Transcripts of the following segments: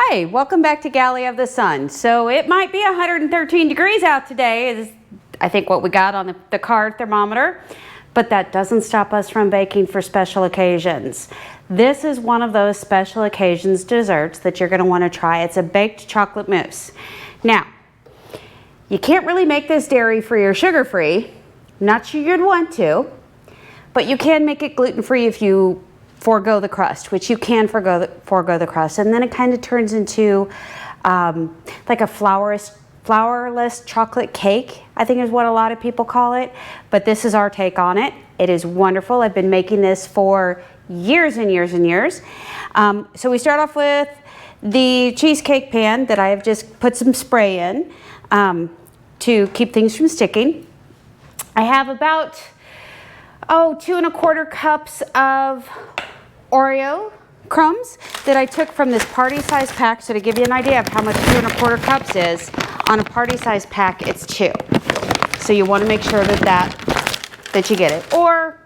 Hi, welcome back to Galley of the Sun. So it might be 113 degrees out today, is I think what we got on the car thermometer, but that doesn't stop us from baking for special occasions. This is one of those special occasions desserts that you're going to want to try. It's a baked chocolate mousse. Now, you can't really make this dairy-free or sugar-free. Not sure you'd want to, but you can make it gluten-free if you forego the crust, which you can forego the crust, and then it kind of turns into like a flourless chocolate cake, I think is what a lot of people call it, but this is our take on it. It is wonderful. I've been making this for years and years and years. So we start off with the cheesecake pan that I have just put some spray in to keep things from sticking. I have about 2 1/4 cups of Oreo crumbs that I took from this party size pack. So to give you an idea of how much 2 1/4 cups is, on a party size pack it's 2. So you want to make sure that you get it. Or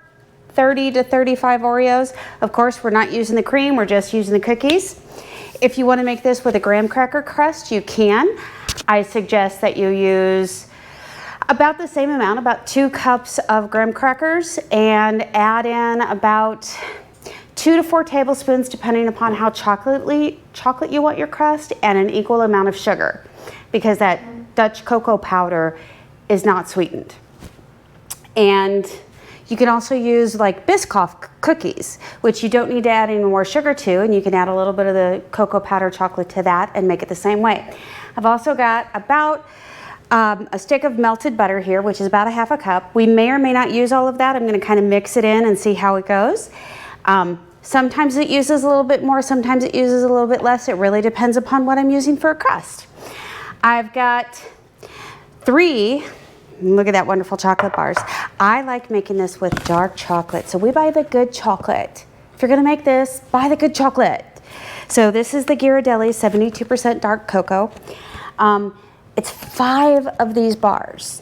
30 to 35 Oreos. Of course, we're not using the cream, we're just using the cookies. If you want to make this with a graham cracker crust, you can. I suggest that you use about the same amount, about 2 cups of graham crackers, and add in about 2 to 4 tablespoons, depending upon how chocolate you want your crust, and an equal amount of sugar, because that Dutch cocoa powder is not sweetened. And you can also use like Biscoff cookies, which you don't need to add any more sugar to, and you can add a little bit of the cocoa powder chocolate to that and make it the same way. I've also got about a stick of melted butter here, which is about 1/2 cup. We may or may not use all of that. I'm going to kind of mix it in and see how it goes. Sometimes it uses a little bit more, sometimes it uses a little bit less. It really depends upon what I'm using for a crust. I've got 3, look at that wonderful chocolate bars. I like making this with dark chocolate, so we buy the good chocolate. If you're going to make this, buy the good chocolate. So this is the Ghirardelli 72% dark cocoa. It's 5 of these bars.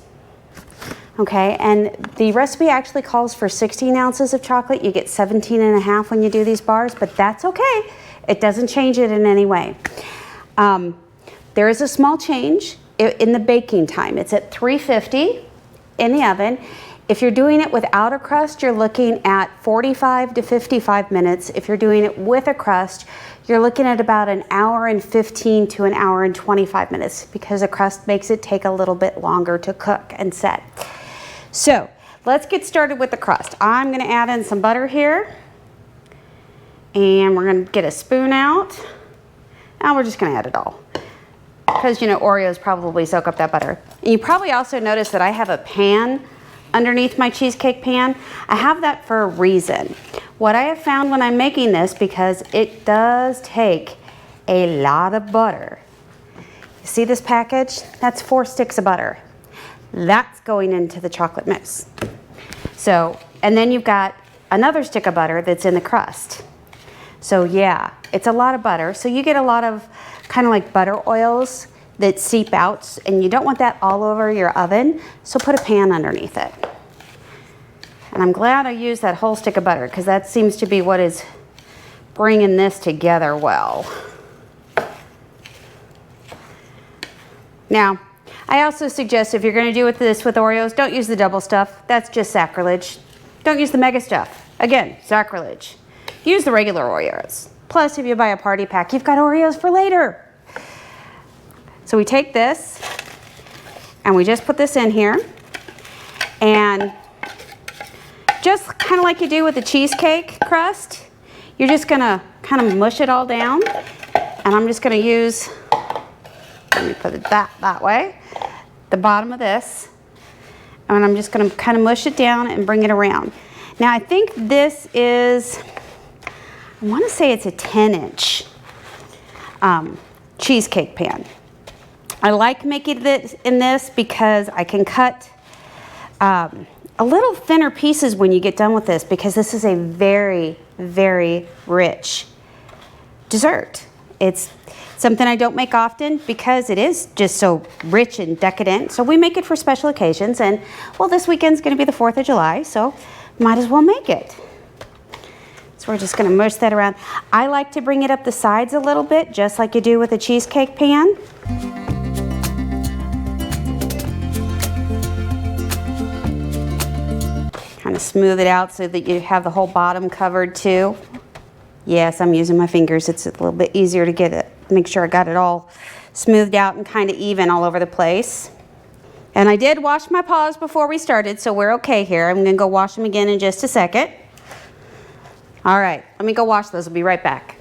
Okay, and the recipe actually calls for 16 ounces of chocolate. You get 17 1/2 when you do these bars, but that's okay. It doesn't change it in any way. There is a small change in the baking time. It's at 350 in the oven. If you're doing it without a crust, you're looking at 45 to 55 minutes. If you're doing it with a crust, you're looking at about 1 hour and 15 to 1 hour and 25 minutes, because a crust makes it take a little bit longer to cook and set. So let's get started with the crust. I'm going to add in some butter here, and we're going to get a spoon out, and we're just going to add it all, because you know Oreos probably soak up that butter. And you probably also notice that I have a pan underneath my cheesecake pan. I have that for a reason. What I have found when I'm making this, because it does take a lot of butter. You see this package? That's 4 sticks of butter. That's going into the chocolate mousse. So, and then you've got another stick of butter that's in the crust. So yeah, it's a lot of butter. So you get a lot of kind of like butter oils that seep out, and you don't want that all over your oven. So put a pan underneath it. And I'm glad I used that whole stick of butter, because that seems to be what is bringing this together well. Now, I also suggest if you're going to do this with Oreos, don't use the double stuff. That's just sacrilege. Don't use the mega stuff. Again, sacrilege. Use the regular Oreos. Plus, if you buy a party pack, you've got Oreos for later. So we take this, and we just put this in here, and just kind of like you do with the cheesecake crust, you're just going to kind of mush it all down. And I'm just going to use, let me put it that way, the bottom of this, and I'm just going to kind of mush it down and bring it around. Now I think this is, I want to say it's a 10-inch cheesecake pan. I like making this in this because I can cut a little thinner pieces when you get done with this, because this is a very, very rich dessert. It's something I don't make often because it is just so rich and decadent. So we make it for special occasions, and well, this weekend's going to be the 4th of July, so might as well make it. It's So we're just gonna mush that around. I like to bring it up the sides a little bit, just like you do with a cheesecake pan. Kind of smooth it out so that you have the whole bottom covered too. Yes, I'm using my fingers. It's a little bit easier to get it. Make sure I got it all smoothed out and kind of even all over the place. And I did wash my paws before we started, so we're okay here. I'm gonna go wash them again in just a second. All right, let me go wash those. I'll be right back.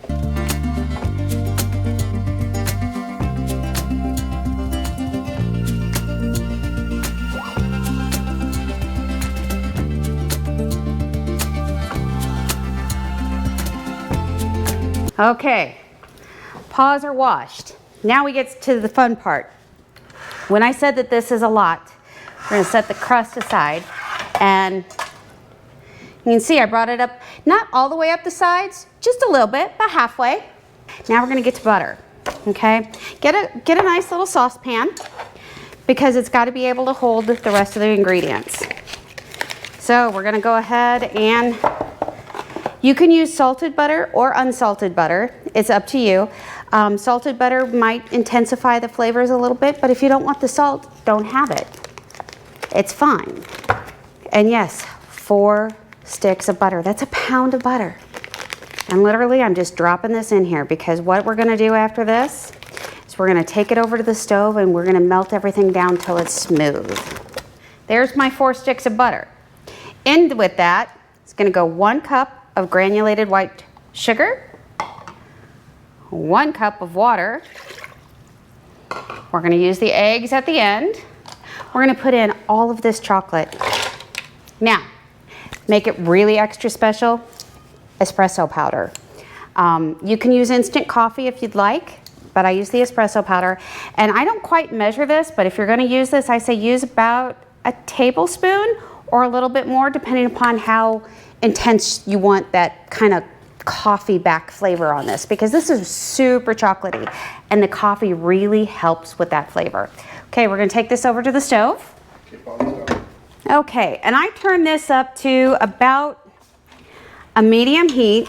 Okay, paws are washed. Now we get to the fun part. When I said that this is a lot, we're gonna set the crust aside, and you can see I brought it up, not all the way up the sides, just a little bit, about halfway. Now we're gonna get to butter, okay? Get a nice little saucepan, because it's gotta be able to hold the rest of the ingredients. So we're gonna go ahead and you can use salted butter or unsalted butter. It's up to you. Salted butter might intensify the flavors a little bit, but if you don't want the salt, don't have it. It's fine. And yes, 4 sticks of butter. That's a pound of butter. And literally, I'm just dropping this in here because what we're gonna do after this is we're gonna take it over to the stove and we're gonna melt everything down till it's smooth. There's my 4 sticks of butter. In with that, it's gonna go 1 cup of granulated white sugar, 1 cup of water. We're gonna use the eggs at the end. We're gonna put in all of this chocolate. Now, make it really extra special, espresso powder. You can use instant coffee if you'd like, but I use the espresso powder. And I don't quite measure this, but if you're gonna use this, I say use about a tablespoon or a little bit more, depending upon how intense you want that kind of coffee back flavor on this, because this is super chocolatey and the coffee really helps with that flavor. Okay, we're gonna take this over to the stove. Okay, and I turn this up to about a medium heat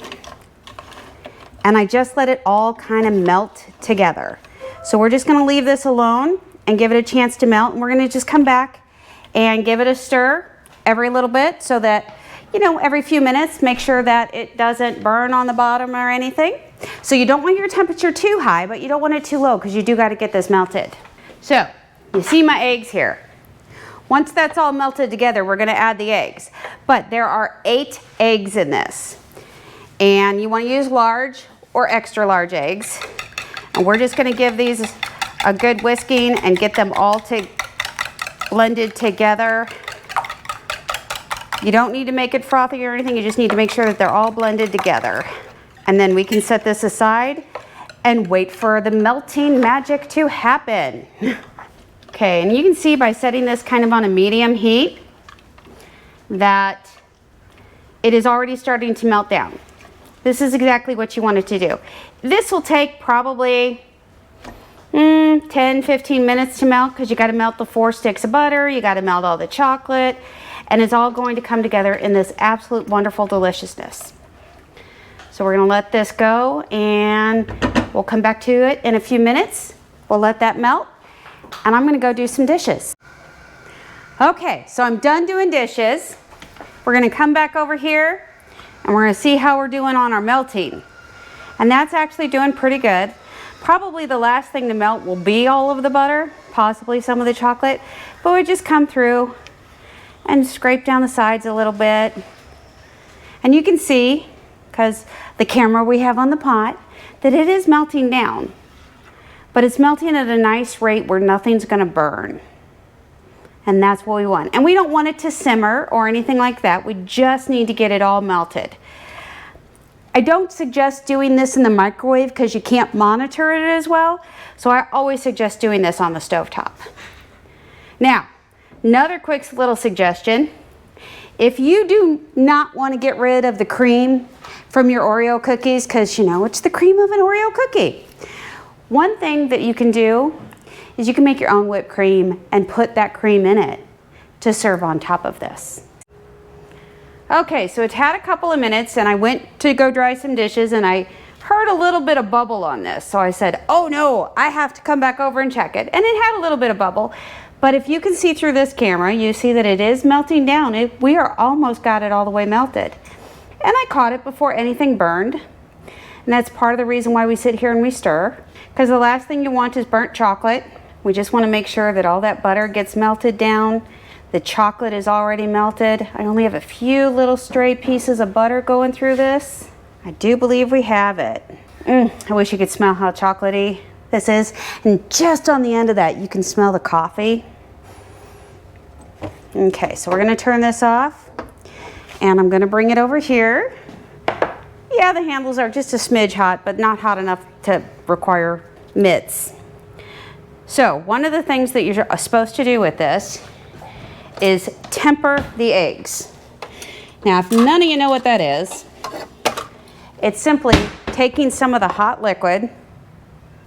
and I just let it all kind of melt together. So we're just gonna leave this alone and give it a chance to melt, and we're gonna just come back and give it a stir every little bit so that, you know, every few minutes, make sure that it doesn't burn on the bottom or anything. So you don't want your temperature too high, but you don't want it too low because you do got to get this melted. So you see my eggs here. Once that's all melted together, we're going to add the eggs. But there are 8 eggs in this. And you want to use large or extra large eggs. And we're just going to give these a good whisking and get them all blended together. You don't need to make it frothy or anything, you just need to make sure that they're all blended together. And then we can set this aside and wait for the melting magic to happen. Okay, and you can see by setting this kind of on a medium heat that it is already starting to melt down. This is exactly what you want it to do. This will take probably 10-15 minutes to melt because you got to melt the 4 sticks of butter, you got to melt all the chocolate, and it's all going to come together in this absolute wonderful deliciousness. So we're going to let this go and we'll come back to it in a few minutes. We'll let that melt and I'm going to go do some dishes. Okay, so I'm done doing dishes. We're going to come back over here and we're going to see how we're doing on our melting. And that's actually doing pretty good. Probably the last thing to melt will be all of the butter, possibly some of the chocolate, but we just come through and scrape down the sides a little bit. And you can see, because the camera we have on the pot, that it is melting down. But it's melting at a nice rate where nothing's gonna burn. And that's what we want. And we don't want it to simmer or anything like that. We just need to get it all melted. I don't suggest doing this in the microwave because you can't monitor it as well. So I always suggest doing this on the stovetop. Now, another quick little suggestion. If you do not want to get rid of the cream from your Oreo cookies, because you know it's the cream of an Oreo cookie, one thing that you can do is you can make your own whipped cream and put that cream in it to serve on top of this. Okay, so it's had a couple of minutes and I went to go dry some dishes and I heard a little bit of bubble on this. So I said, oh no, I have to come back over and check it. And it had a little bit of bubble. But if you can see through this camera, you see that it is melting down. We are almost got it all the way melted. And I caught it before anything burned. And that's part of the reason why we sit here and we stir. Because the last thing you want is burnt chocolate. We just want to make sure that all that butter gets melted down. The chocolate is already melted. I only have a few little stray pieces of butter going through this. I do believe we have it. I wish you could smell how chocolatey this is. And just on the end of that, you can smell the coffee. Okay, so we're gonna turn this off and I'm gonna bring it over here. Yeah, the handles are just a smidge hot, but not hot enough to require mitts. So one of the things that you're supposed to do with this is temper the eggs. Now, if none of you know what that is, it's simply taking some of the hot liquid,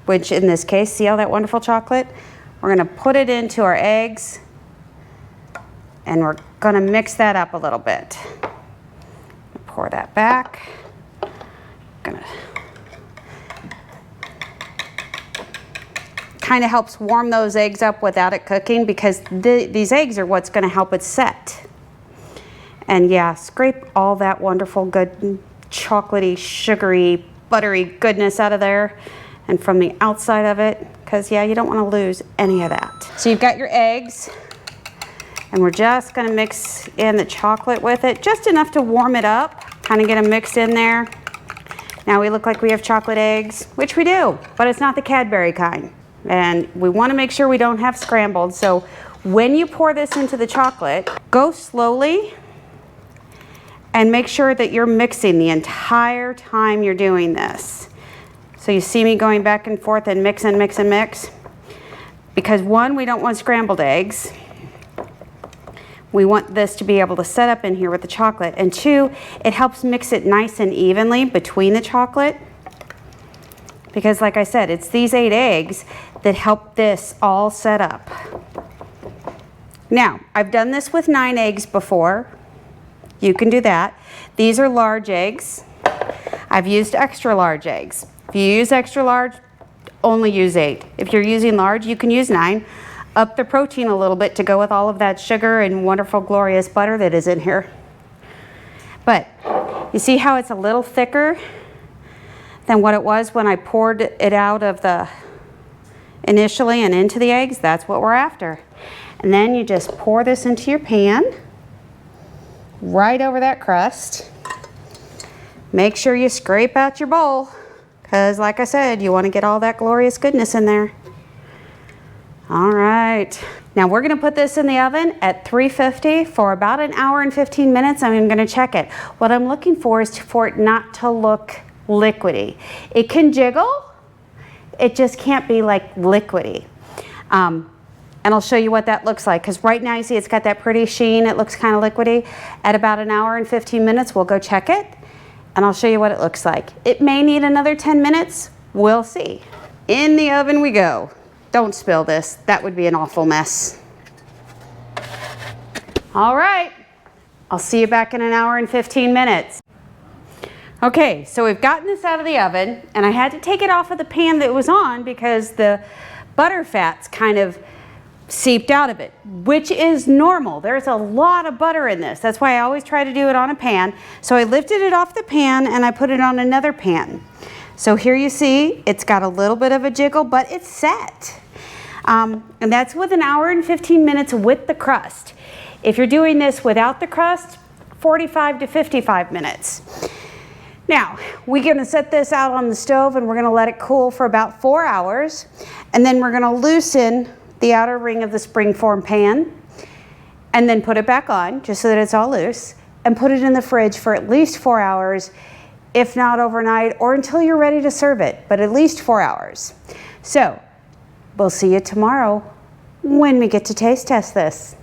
which in this case, see all that wonderful chocolate? We're gonna put it into our eggs and we're gonna mix that up a little bit. Pour that back. Gonna kind of helps warm those eggs up without it cooking, because these eggs are what's going to help it set. And yeah, scrape all that wonderful good chocolatey, sugary, buttery goodness out of there and from the outside of it, because yeah, you don't want to lose any of that. So you've got your eggs and we're just going to mix in the chocolate with it, just enough to warm it up, kind of get them mixed in there. Now we look like we have chocolate eggs, which we do, but it's not the Cadbury kind. And we want to make sure we don't have scrambled. So when you pour this into the chocolate, go slowly and make sure that you're mixing the entire time you're doing this. So you see me going back and forth and mix and mix and mix. Because one, we don't want scrambled eggs. We want this to be able to set up in here with the chocolate. And two, it helps mix it nice and evenly between the chocolate. Because like I said, it's these 8 eggs that help this all set up. Now, I've done this with 9 eggs before. You can do that. These are large eggs. I've used extra large eggs. If you use extra large, only use 8. If you're using large, you can use 9. Up the protein a little bit to go with all of that sugar and wonderful, glorious butter that is in here. But you see how it's a little thicker than what it was when I poured it out of the initially and into the eggs? That's what we're after. And then you just pour this into your pan, right over that crust. Make sure you scrape out your bowl, because like I said, you want to get all that glorious goodness in there. All right, now we're gonna put this in the oven at 350 for about 1 hour and 15 minutes. I'm gonna check it. What I'm looking for is for it not to look liquidy. It can jiggle, it just can't be like liquidy. And I'll show you what that looks like, because right now you see it's got that pretty sheen. It looks kind of liquidy. At about 1 hour and 15 minutes, we'll go check it and I'll show you what it looks like. It may need another 10 minutes. We'll see. In the oven we go. Don't spill this. That would be an awful mess. All right. I'll see you back in 1 hour and 15 minutes. Okay, so we've gotten this out of the oven and I had to take it off of the pan that it was on because the butter fats kind of seeped out of it, which is normal. There's a lot of butter in this. That's why I always try to do it on a pan. So I lifted it off the pan and I put it on another pan. So here you see it's got a little bit of a jiggle, but it's set. And that's with 1 hour and 15 minutes with the crust. If you're doing this without the crust, 45 to 55 minutes. Now, we're gonna set this out on the stove and we're gonna let it cool for about 4 hours. And then we're gonna loosen the outer ring of the springform pan and then put it back on just so that it's all loose and put it in the fridge for at least 4 hours, if not overnight or until you're ready to serve it, but at least 4 hours. So we'll see you tomorrow when we get to taste test this.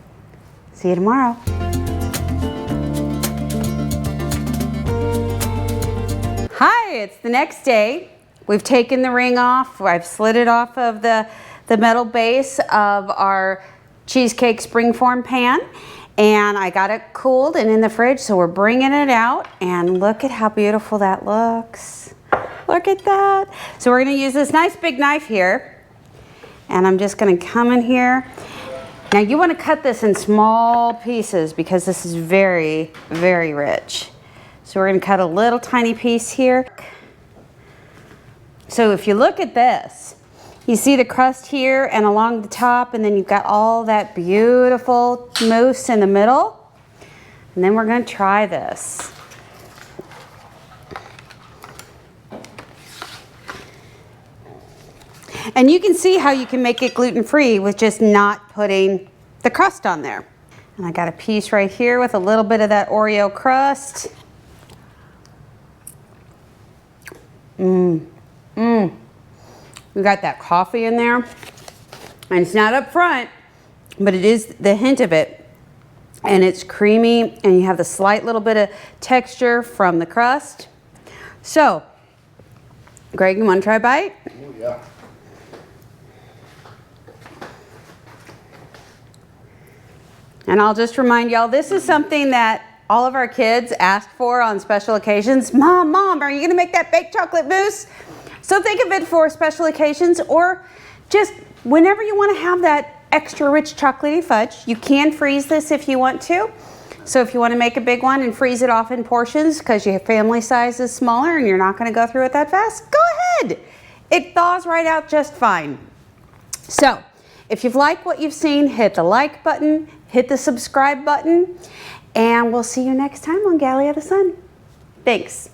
See you tomorrow. Hi, it's the next day. We've taken the ring off. I've slid it off of the metal base of our cheesecake springform pan. And I got it cooled and in the fridge, so we're bringing it out, and look at how beautiful that looks. Look at that. So we're gonna use this nice big knife here, and I'm just gonna come in here. Now you wanna cut this in small pieces because this is very, very rich. So we're gonna cut a little tiny piece here. So if you look at this, you see the crust here and along the top, and then you've got all that beautiful mousse in the middle. And then we're gonna try this. And you can see how you can make it gluten-free with just not putting the crust on there. And I got a piece right here with a little bit of that Oreo crust. We got that coffee in there, and it's not up front, but it is the hint of it. And it's creamy, and you have the slight little bit of texture from the crust. So, Greg, you want to try a bite? Oh, yeah. And I'll just remind y'all, this is something that all of our kids ask for on special occasions. Mom, are you gonna make that baked chocolate mousse? So think of it for special occasions, or just whenever you wanna have that extra rich chocolatey fudge. You can freeze this if you want to. So if you wanna make a big one and freeze it off in portions because your family size is smaller and you're not gonna go through it that fast, go ahead. It thaws right out just fine. So if you've liked what you've seen, hit the like button, hit the subscribe button, and we'll see you next time on Galley of the Sun. Thanks.